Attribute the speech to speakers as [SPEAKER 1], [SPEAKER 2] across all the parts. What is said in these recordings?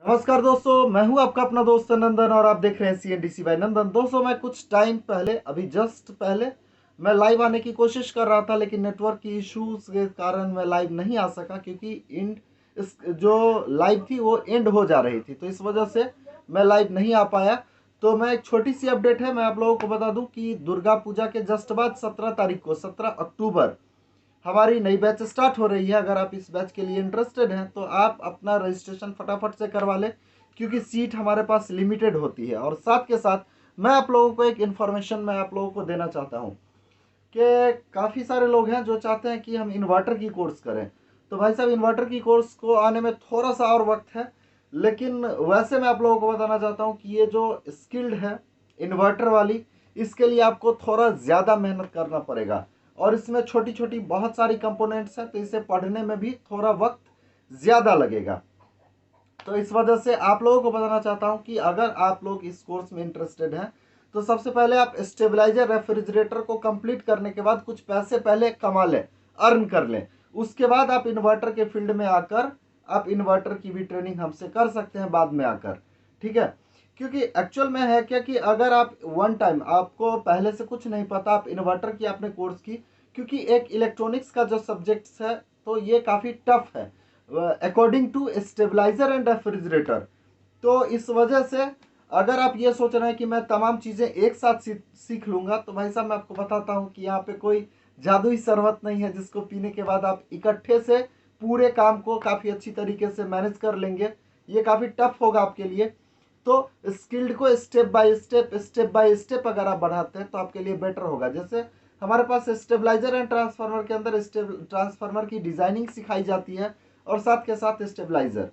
[SPEAKER 1] नमस्कार दोस्तों, मैं हूं आपका अपना दोस्त नंदन और आप देख रहे हैं CNDC बाय नंदन। दोस्तों, मैं कुछ टाइम पहले अभी जस्ट पहले मैं लाइव आने की कोशिश कर रहा था, लेकिन नेटवर्क की इश्यूज के कारण मैं लाइव नहीं आ सका क्योंकि इस जो लाइव थी वो एंड हो जा रही थी, तो इस वजह से मैं लाइव नहीं आ पाया। तो मैं एक छोटी सी अपडेट है, मैं आप लोगों को बता दूं कि दुर्गा पूजा के जस्ट बाद 17 तारीख को 17 अक्टूबर हमारी नई बैच स्टार्ट हो रही है। अगर आप इस बैच के लिए इंटरेस्टेड हैं तो आप अपना रजिस्ट्रेशन फटाफट से करवा लें, क्योंकि सीट हमारे पास लिमिटेड होती है। और साथ के साथ मैं आप लोगों को एक इन्फॉर्मेशन मैं आप लोगों को देना चाहता हूँ कि काफ़ी सारे लोग हैं जो चाहते हैं कि हम इन्वर्टर की कोर्स करें। तो भाई साहब, इन्वर्टर की कोर्स को आने में थोड़ा सा और वक्त है, लेकिन वैसे मैं आप लोगों को बताना चाहता हूँ कि ये जो स्किल्ड है इन्वर्टर वाली, इसके लिए आपको थोड़ा ज़्यादा मेहनत करना पड़ेगा। और इसमें छोटी छोटी बहुत सारी कंपोनेंट्स हैं, तो इसे पढ़ने में भी थोड़ा वक्त ज़्यादा लगेगा। तो इस वजह से आप लोगों को बताना चाहता हूं कि अगर आप लोग इस कोर्स में इंटरेस्टेड हैं तो सबसे पहले आप स्टेबलाइजर रेफ्रिजरेटर को कंप्लीट करने के बाद कुछ पैसे पहले कमा लें, अर्न कर लें। उसके बाद आप इन्वर्टर के फील्ड में आकर आप इन्वर्टर की भी ट्रेनिंग हमसे कर सकते हैं बाद में आकर, ठीक है। क्योंकि एक्चुअल में है क्या कि अगर आप वन टाइम आपको पहले से कुछ नहीं पता, आप इन्वर्टर की आपने कोर्स की, क्योंकि एक इलेक्ट्रॉनिक्स का जो सब्जेक्ट्स है तो ये काफ़ी टफ है according to stabiliser and refrigerator. तो इस वजह से अगर आप ये सोच रहे हैं कि मैं तमाम चीज़ें एक साथ सीख लूंगा, तो भाई साहब मैं आपको बताता हूँ कि यहाँ पे कोई जादुई शरबत नहीं है जिसको पीने के बाद आप इकट्ठे से पूरे काम को काफ़ी अच्छी तरीके से मैनेज कर लेंगे। ये काफ़ी टफ होगा आपके लिए। तो स्किल्ड को स्टेप बाय स्टेप अगर आप बढ़ाते हैं तो आपके लिए बेटर होगा। जैसे हमारे पास स्टेबलाइजर एंड ट्रांसफार्मर के अंदर ट्रांसफार्मर की डिजाइनिंग सिखाई जाती है और साथ के साथ स्टेबलाइजर।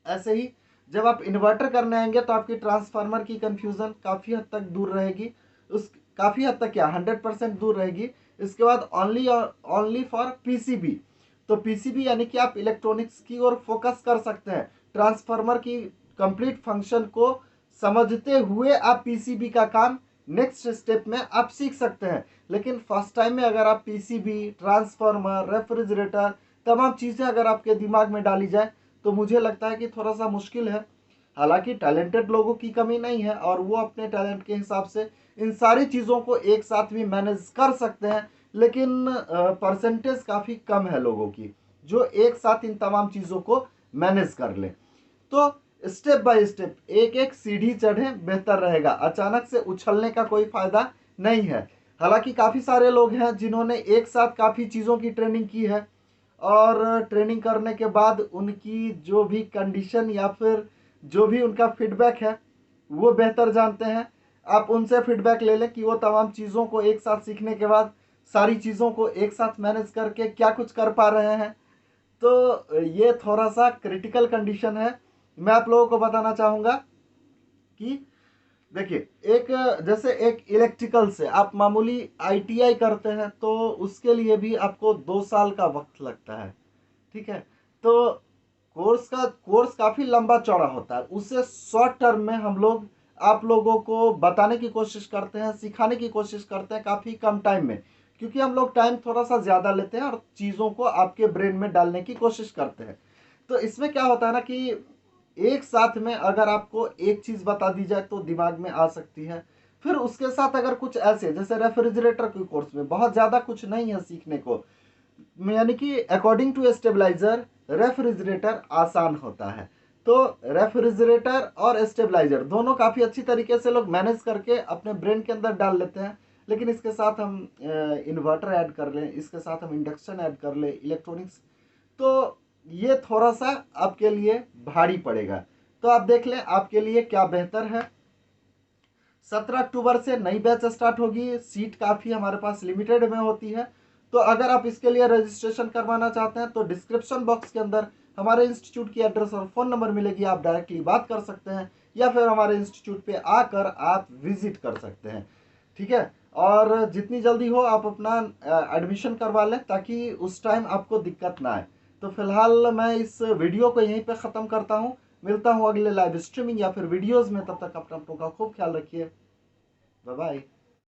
[SPEAKER 1] ऐसे ही जब आप इन्वर्टर करने आएंगे तो आपकी ट्रांसफार्मर की कंफ्यूजन काफ़ी हद तक दूर रहेगी। उस काफ़ी हद तक क्या 100% दूर रहेगी। इसके बाद ओनली फॉर पीसीबी। तो पीसीबी यानी कि आप इलेक्ट्रॉनिक्स की ओर फोकस कर सकते हैं। ट्रांसफार्मर की कंप्लीट फंक्शन को समझते हुए आप पीसीबी का काम नेक्स्ट स्टेप में आप सीख सकते हैं। लेकिन फर्स्ट टाइम में अगर आप पीसीबी, ट्रांसफार्मर, रेफ्रिजरेटर तमाम चीज़ें अगर आपके दिमाग में डाली जाए तो मुझे लगता है कि थोड़ा सा मुश्किल है। हालांकि टैलेंटेड लोगों की कमी नहीं है और वो अपने टैलेंट के हिसाब से इन सारी चीज़ों को एक साथ भी मैनेज कर सकते हैं, लेकिन परसेंटेज काफ़ी कम है लोगों की जो एक साथ इन तमाम चीज़ों को मैनेज कर ले। तो स्टेप बाय स्टेप एक एक सीढ़ी चढ़े बेहतर रहेगा, अचानक से उछलने का कोई फायदा नहीं है। हालांकि काफ़ी सारे लोग हैं जिन्होंने एक साथ काफ़ी चीज़ों की ट्रेनिंग की है और ट्रेनिंग करने के बाद उनकी जो भी कंडीशन या फिर जो भी उनका फीडबैक है वो बेहतर जानते हैं। आप उनसे फीडबैक ले लें कि वो तमाम चीज़ों को एक साथ सीखने के बाद सारी चीज़ों को एक साथ मैनेज करके क्या कुछ कर पा रहे हैं। तो ये थोड़ा सा क्रिटिकल कंडीशन है। मैं आप लोगों को बताना चाहूँगा कि देखिए, एक जैसे एक इलेक्ट्रिकल से आप मामूली आईटीआई करते हैं तो उसके लिए भी आपको 2 साल का वक्त लगता है, ठीक है। तो कोर्स काफी लंबा चौड़ा होता है, उसे शॉर्ट टर्म में हम लोग आप लोगों को बताने की कोशिश करते हैं, सिखाने की कोशिश करते हैं काफी कम टाइम में, क्योंकि हम लोग टाइम थोड़ा सा ज्यादा लेते हैं और चीजों को आपके ब्रेन में डालने की कोशिश करते हैं। तो इसमें क्या होता है ना कि एक साथ में अगर आपको एक चीज बता दी जाए तो दिमाग में आ सकती है। फिर उसके साथ अगर कुछ ऐसे जैसे रेफ्रिजरेटर के कोर्स में बहुत ज्यादा कुछ नहीं है सीखने को, यानी कि अकॉर्डिंग टू स्टेबलाइजर रेफ्रिजरेटर आसान होता है। तो रेफ्रिजरेटर और स्टेबलाइजर दोनों काफ़ी अच्छी तरीके से लोग मैनेज करके अपने ब्रेन के अंदर डाल लेते हैं। लेकिन इसके साथ हम इन्वर्टर ऐड कर लें, इसके साथ हम इंडक्शन ऐड कर लें, इलेक्ट्रॉनिक्स, तो ये थोड़ा सा आपके लिए भारी पड़ेगा। तो आप देख लें आपके लिए क्या बेहतर है। 17 अक्टूबर से नई बैच स्टार्ट होगी, सीट काफ़ी हमारे पास लिमिटेड में होती है। तो अगर आप इसके लिए रजिस्ट्रेशन करवाना चाहते हैं तो डिस्क्रिप्शन बॉक्स के अंदर हमारे इंस्टीट्यूट की एड्रेस और फ़ोन नंबर मिलेगी, आप डायरेक्टली बात कर सकते हैं या फिर हमारे इंस्टीट्यूट पे आकर आप विजिट कर सकते हैं, ठीक है। और जितनी जल्दी हो आप अपना एडमिशन करवा लें ताकि उस टाइम आपको दिक्कत ना आए। तो फिलहाल मैं इस वीडियो को यहीं पे ख़त्म करता हूँ। मिलता हूँ अगले लाइव स्ट्रीमिंग या फिर वीडियोज़ में, तब तक अपना खूब ख्याल रखिए। Bye bye.